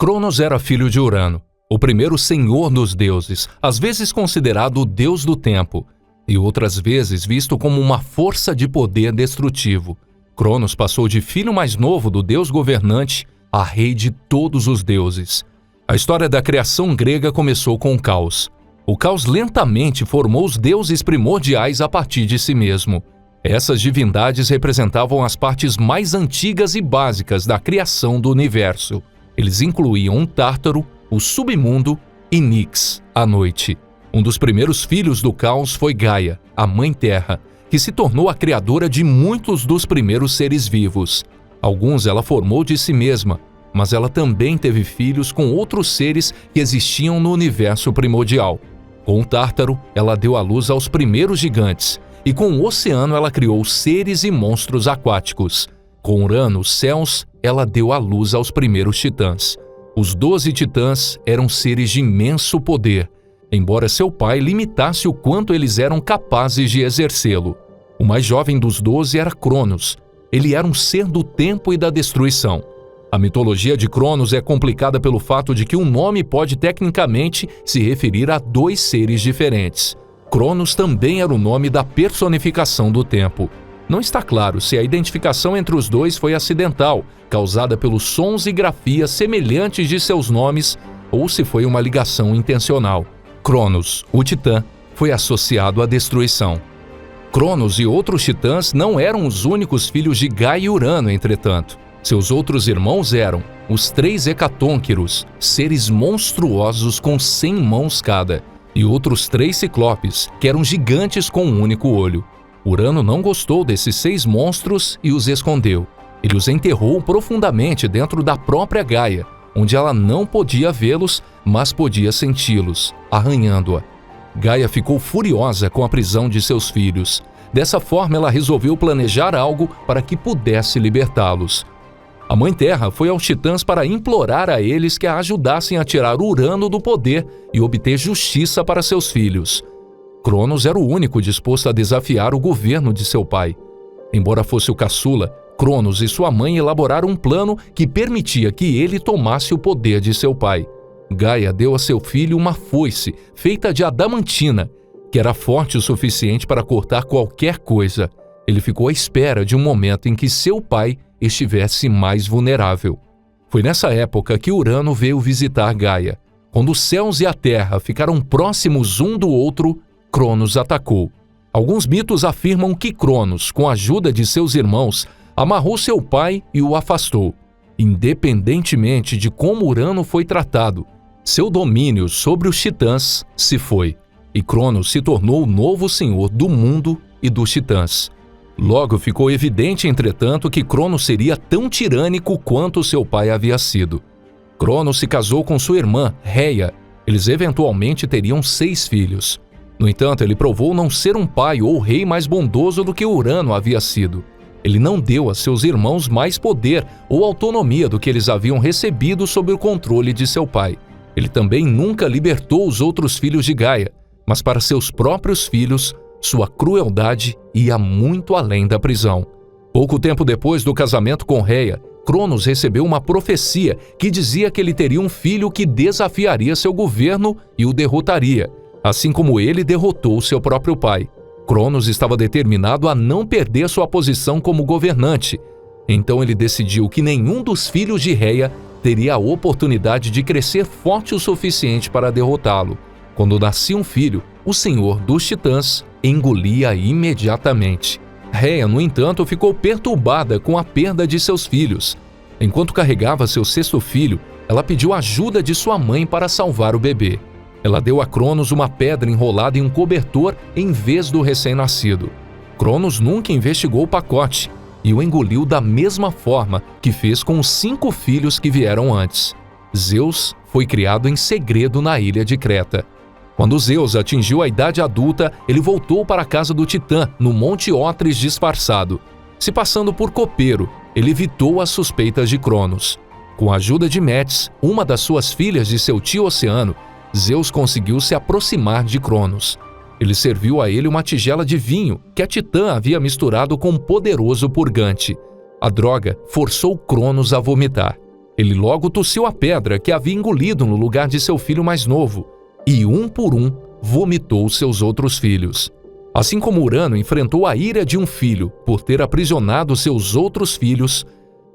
Cronos era filho de Urano, o primeiro senhor dos deuses, às vezes considerado o deus do tempo, e outras vezes visto como uma força de poder destrutivo. Cronos passou de filho mais novo do deus governante a rei de todos os deuses. A história da criação grega começou com o caos. O caos lentamente formou os deuses primordiais a partir de si mesmo. Essas divindades representavam as partes mais antigas e básicas da criação do universo. Eles incluíam um Tártaro, o submundo e Nix, a noite. Um dos primeiros filhos do caos foi Gaia, a Mãe Terra, que se tornou a criadora de muitos dos primeiros seres vivos. Alguns ela formou de si mesma, mas ela também teve filhos com outros seres que existiam no universo primordial. Com o Tártaro, ela deu à luz aos primeiros gigantes, e com o oceano ela criou seres e monstros aquáticos. Com Urano, os céus, ela deu à luz aos primeiros titãs. Os 12 titãs eram seres de imenso poder, embora seu pai limitasse o quanto eles eram capazes de exercê-lo. O mais jovem dos 12 era Cronos. Ele era um ser do tempo e da destruição. A mitologia de Cronos é complicada pelo fato de que um nome pode tecnicamente se referir a dois seres diferentes. Cronos também era o nome da personificação do tempo. Não está claro se a identificação entre os dois foi acidental, causada pelos sons e grafias semelhantes de seus nomes, ou se foi uma ligação intencional. Cronos, o titã, foi associado à destruição. Cronos e outros titãs não eram os únicos filhos de Gaia e Urano, entretanto. Seus outros irmãos eram os 3 hecatônquiros, seres monstruosos com 100 mãos cada, e outros 3 ciclopes, que eram gigantes com um único olho. Urano não gostou desses 6 monstros e os escondeu. Ele os enterrou profundamente dentro da própria Gaia, onde ela não podia vê-los, mas podia senti-los, arranhando-a. Gaia ficou furiosa com a prisão de seus filhos. Dessa forma, ela resolveu planejar algo para que pudesse libertá-los. A Mãe Terra foi aos titãs para implorar a eles que a ajudassem a tirar Urano do poder e obter justiça para seus filhos. Cronos era o único disposto a desafiar o governo de seu pai. Embora fosse o caçula, Cronos e sua mãe elaboraram um plano que permitia que ele tomasse o poder de seu pai. Gaia deu a seu filho uma foice feita de adamantina, que era forte o suficiente para cortar qualquer coisa. Ele ficou à espera de um momento em que seu pai estivesse mais vulnerável. Foi nessa época que Urano veio visitar Gaia. Quando os céus e a terra ficaram próximos um do outro, Cronos atacou. Alguns mitos afirmam que Cronos, com a ajuda de seus irmãos, amarrou seu pai e o afastou. Independentemente de como Urano foi tratado, seu domínio sobre os titãs se foi, e Cronos se tornou o novo senhor do mundo e dos titãs. Logo ficou evidente, entretanto, que Cronos seria tão tirânico quanto seu pai havia sido. Cronos se casou com sua irmã, Reia. Eles eventualmente teriam 6 filhos. No entanto, ele provou não ser um pai ou rei mais bondoso do que Urano havia sido. Ele não deu a seus irmãos mais poder ou autonomia do que eles haviam recebido sob o controle de seu pai. Ele também nunca libertou os outros filhos de Gaia, mas para seus próprios filhos, sua crueldade ia muito além da prisão. Pouco tempo depois do casamento com Reia, Cronos recebeu uma profecia que dizia que ele teria um filho que desafiaria seu governo e o derrotaria, assim como ele derrotou seu próprio pai. Cronos estava determinado a não perder sua posição como governante. Então ele decidiu que nenhum dos filhos de Reia teria a oportunidade de crescer forte o suficiente para derrotá-lo. Quando nascia um filho, o senhor dos titãs engolia imediatamente. Reia, no entanto, ficou perturbada com a perda de seus filhos. Enquanto carregava seu 6º filho, ela pediu ajuda de sua mãe para salvar o bebê. Ela deu a Cronos uma pedra enrolada em um cobertor em vez do recém-nascido. Cronos nunca investigou o pacote e o engoliu da mesma forma que fez com os 5 filhos que vieram antes. Zeus foi criado em segredo na ilha de Creta. Quando Zeus atingiu a idade adulta, ele voltou para a casa do Titã, no Monte Otris disfarçado. Se passando por copeiro, ele evitou as suspeitas de Cronos. Com a ajuda de Metis, uma das suas filhas de seu tio Oceano, Zeus conseguiu se aproximar de Cronos. Ele serviu a ele uma tigela de vinho que a Titã havia misturado com um poderoso purgante. A droga forçou Cronos a vomitar. Ele logo tossiu a pedra que havia engolido no lugar de seu filho mais novo, e um por um vomitou seus outros filhos. Assim como Urano enfrentou a ira de um filho por ter aprisionado seus outros filhos,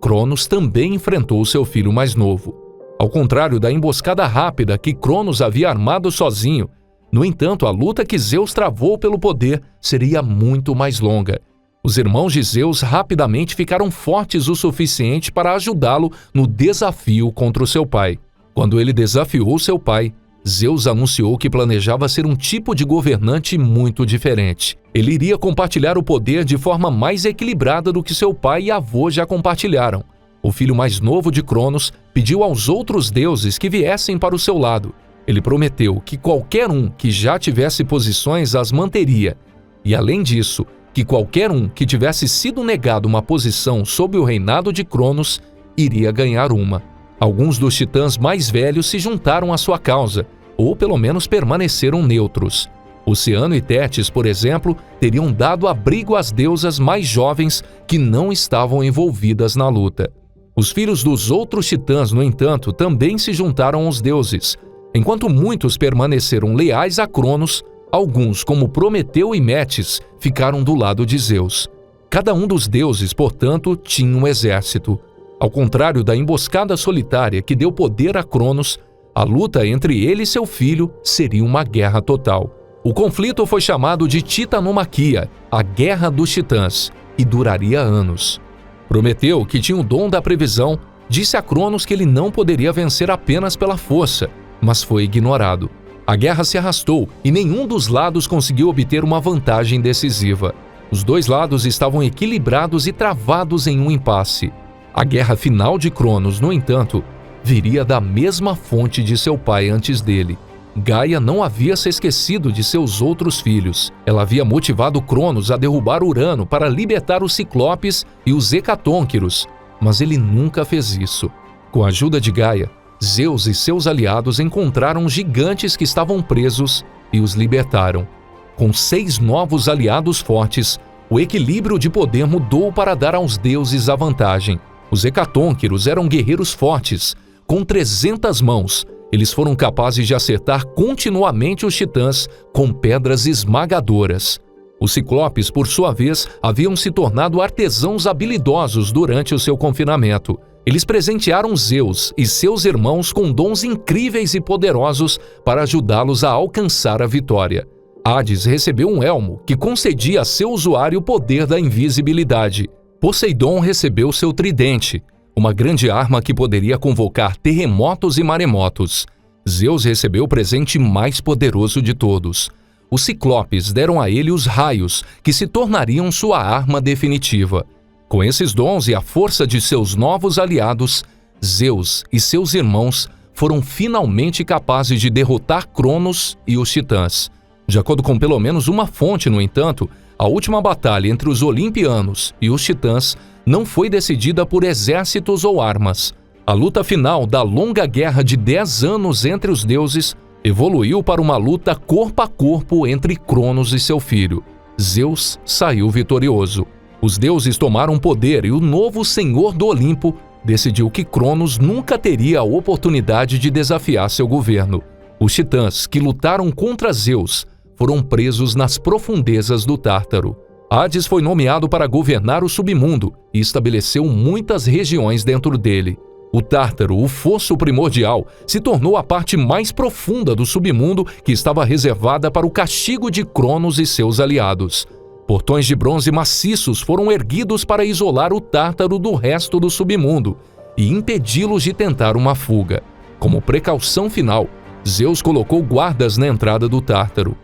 Cronos também enfrentou seu filho mais novo. Ao contrário da emboscada rápida que Cronos havia armado sozinho, no entanto, a luta que Zeus travou pelo poder seria muito mais longa. Os irmãos de Zeus rapidamente ficaram fortes o suficiente para ajudá-lo no desafio contra o seu pai. Quando ele desafiou seu pai, Zeus anunciou que planejava ser um tipo de governante muito diferente. Ele iria compartilhar o poder de forma mais equilibrada do que seu pai e avô já compartilharam. O filho mais novo de Cronos pediu aos outros deuses que viessem para o seu lado. Ele prometeu que qualquer um que já tivesse posições as manteria. E além disso, que qualquer um que tivesse sido negado uma posição sob o reinado de Cronos iria ganhar uma. Alguns dos titãs mais velhos se juntaram à sua causa, ou pelo menos permaneceram neutros. Oceano e Tétis, por exemplo, teriam dado abrigo às deusas mais jovens que não estavam envolvidas na luta. Os filhos dos outros titãs, no entanto, também se juntaram aos deuses. Enquanto muitos permaneceram leais a Cronos, alguns, como Prometeu e Metis, ficaram do lado de Zeus. Cada um dos deuses, portanto, tinha um exército. Ao contrário da emboscada solitária que deu poder a Cronos, a luta entre ele e seu filho seria uma guerra total. O conflito foi chamado de Titanomaquia, a Guerra dos Titãs, e duraria anos. Prometeu, que tinha o dom da previsão, disse a Cronos que ele não poderia vencer apenas pela força, mas foi ignorado. A guerra se arrastou e nenhum dos lados conseguiu obter uma vantagem decisiva. Os dois lados estavam equilibrados e travados em um impasse. A guerra final de Cronos, no entanto, viria da mesma fonte de seu pai antes dele. Gaia não havia se esquecido de seus outros filhos. Ela havia motivado Cronos a derrubar Urano para libertar os Ciclopes e os Hecatônquiros, mas ele nunca fez isso. Com a ajuda de Gaia, Zeus e seus aliados encontraram gigantes que estavam presos e os libertaram. Com 6 novos aliados fortes, o equilíbrio de poder mudou para dar aos deuses a vantagem. Os Hecatônquiros eram guerreiros fortes. Com 300 mãos, eles foram capazes de acertar continuamente os titãs com pedras esmagadoras. Os Ciclopes, por sua vez, haviam se tornado artesãos habilidosos durante o seu confinamento. Eles presentearam Zeus e seus irmãos com dons incríveis e poderosos para ajudá-los a alcançar a vitória. Hades recebeu um elmo que concedia a seu usuário o poder da invisibilidade. Poseidon recebeu seu tridente, uma grande arma que poderia convocar terremotos e maremotos. Zeus recebeu o presente mais poderoso de todos. Os Ciclopes deram a ele os raios, que se tornariam sua arma definitiva. Com esses dons e a força de seus novos aliados, Zeus e seus irmãos foram finalmente capazes de derrotar Cronos e os titãs. De acordo com pelo menos uma fonte, no entanto, a última batalha entre os Olimpianos e os titãs não foi decidida por exércitos ou armas. A luta final da longa guerra de 10 anos entre os deuses evoluiu para uma luta corpo a corpo entre Cronos e seu filho. Zeus saiu vitorioso. Os deuses tomaram poder e o novo senhor do Olimpo decidiu que Cronos nunca teria a oportunidade de desafiar seu governo. Os titãs que lutaram contra Zeus foram presos nas profundezas do Tártaro. Hades foi nomeado para governar o submundo e estabeleceu muitas regiões dentro dele. O Tártaro, o fosso primordial, se tornou a parte mais profunda do submundo que estava reservada para o castigo de Cronos e seus aliados. Portões de bronze maciços foram erguidos para isolar o Tártaro do resto do submundo e impedi-los de tentar uma fuga. Como precaução final, Zeus colocou guardas na entrada do Tártaro.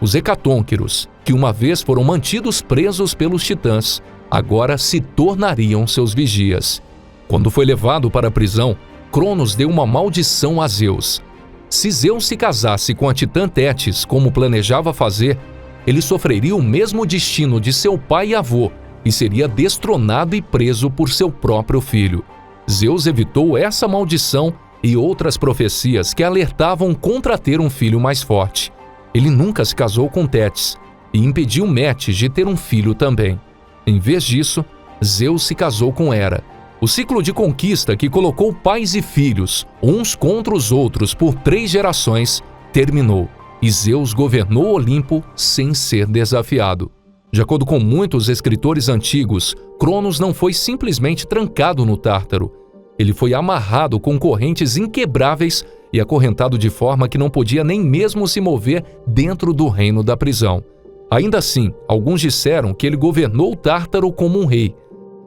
Os Hecatônquiros, que uma vez foram mantidos presos pelos titãs, agora se tornariam seus vigias. Quando foi levado para a prisão, Cronos deu uma maldição a Zeus. Se Zeus se casasse com a titã Tétis, como planejava fazer, ele sofreria o mesmo destino de seu pai e avô e seria destronado e preso por seu próprio filho. Zeus evitou essa maldição e outras profecias que alertavam contra ter um filho mais forte. Ele nunca se casou com Tétis e impediu Metis de ter um filho também. Em vez disso, Zeus se casou com Hera, O ciclo de conquista que colocou pais e filhos, uns contra os outros por 3 gerações, terminou, e Zeus governou o Olimpo sem ser desafiado. De acordo com muitos escritores antigos, Cronos não foi simplesmente trancado no Tártaro. Ele foi amarrado com correntes inquebráveis e acorrentado de forma que não podia nem mesmo se mover dentro do reino da prisão. Ainda assim, alguns disseram que ele governou o Tártaro como um rei.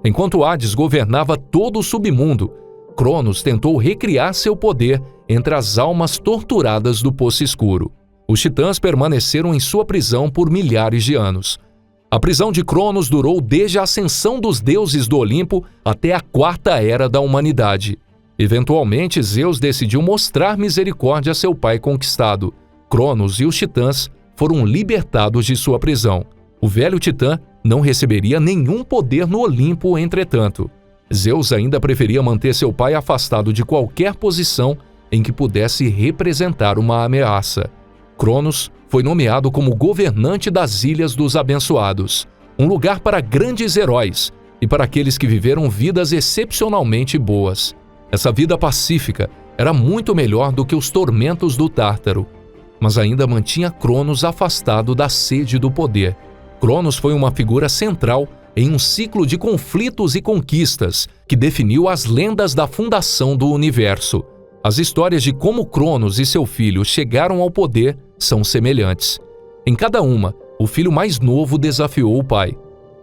Enquanto Hades governava todo o submundo, Cronos tentou recriar seu poder entre as almas torturadas do Poço Escuro. Os titãs permaneceram em sua prisão por milhares de anos. A prisão de Cronos durou desde a ascensão dos deuses do Olimpo até a 4ª era da humanidade. Eventualmente, Zeus decidiu mostrar misericórdia a seu pai conquistado. Cronos e os titãs foram libertados de sua prisão. O velho titã não receberia nenhum poder no Olimpo, entretanto. Zeus ainda preferia manter seu pai afastado de qualquer posição em que pudesse representar uma ameaça. Cronos foi nomeado como governante das Ilhas dos Abençoados, um lugar para grandes heróis e para aqueles que viveram vidas excepcionalmente boas. Essa vida pacífica era muito melhor do que os tormentos do Tártaro, mas ainda mantinha Cronos afastado da sede do poder. Cronos foi uma figura central em um ciclo de conflitos e conquistas que definiu as lendas da fundação do universo. As histórias de como Cronos e seu filho chegaram ao poder são semelhantes. Em cada uma, o filho mais novo desafiou o pai.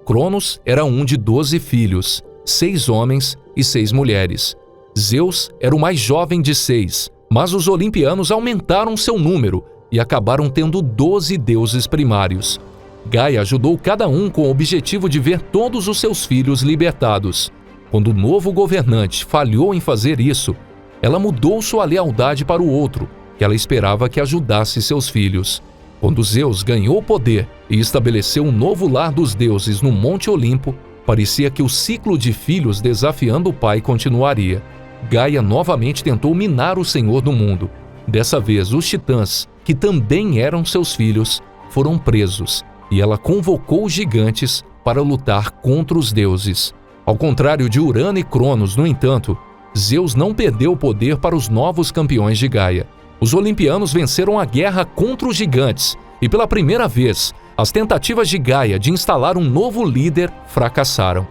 Cronos era um de 12 filhos, 6 homens e 6 mulheres. Zeus era o mais jovem de 6, mas os olimpianos aumentaram seu número e acabaram tendo 12 deuses primários. Gaia ajudou cada um com o objetivo de ver todos os seus filhos libertados. Quando o novo governante falhou em fazer isso, ela mudou sua lealdade para o outro, que ela esperava que ajudasse seus filhos. Quando Zeus ganhou poder e estabeleceu um novo lar dos deuses no Monte Olimpo, parecia que o ciclo de filhos desafiando o pai continuaria. Gaia novamente tentou minar o Senhor do mundo. Dessa vez, os titãs, que também eram seus filhos, foram presos, e ela convocou os gigantes para lutar contra os deuses. Ao contrário de Urano e Cronos, no entanto, Zeus não perdeu o poder para os novos campeões de Gaia. Os olimpianos venceram a guerra contra os gigantes, e pela primeira vez, as tentativas de Gaia de instalar um novo líder fracassaram.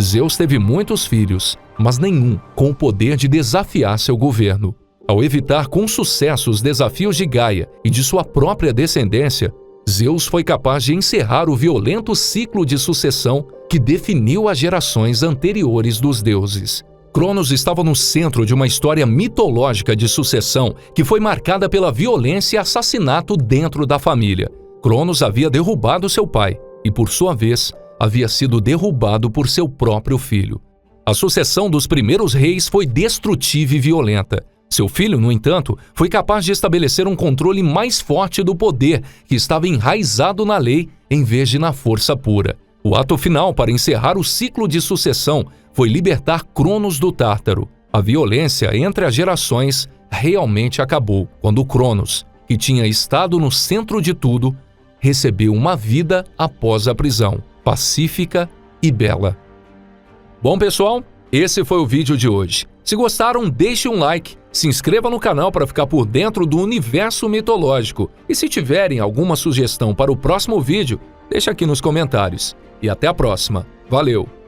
Zeus teve muitos filhos, mas nenhum com o poder de desafiar seu governo. Ao evitar com sucesso os desafios de Gaia e de sua própria descendência, Zeus foi capaz de encerrar o violento ciclo de sucessão que definiu as gerações anteriores dos deuses. Cronos estava no centro de uma história mitológica de sucessão que foi marcada pela violência e assassinato dentro da família. Cronos havia derrubado seu pai e, por sua vez, havia sido derrubado por seu próprio filho. A sucessão dos primeiros reis foi destrutiva e violenta. Seu filho, no entanto, foi capaz de estabelecer um controle mais forte do poder que estava enraizado na lei em vez de na força pura. O ato final para encerrar o ciclo de sucessão foi libertar Cronos do Tártaro. A violência entre as gerações realmente acabou quando Cronos, que tinha estado no centro de tudo, recebeu uma vida após a prisão, pacífica e bela. Bom, pessoal, esse foi o vídeo de hoje. Se gostaram, deixe um like, se inscreva no canal para ficar por dentro do universo mitológico e se tiverem alguma sugestão para o próximo vídeo, deixe aqui nos comentários. E até a próxima. Valeu!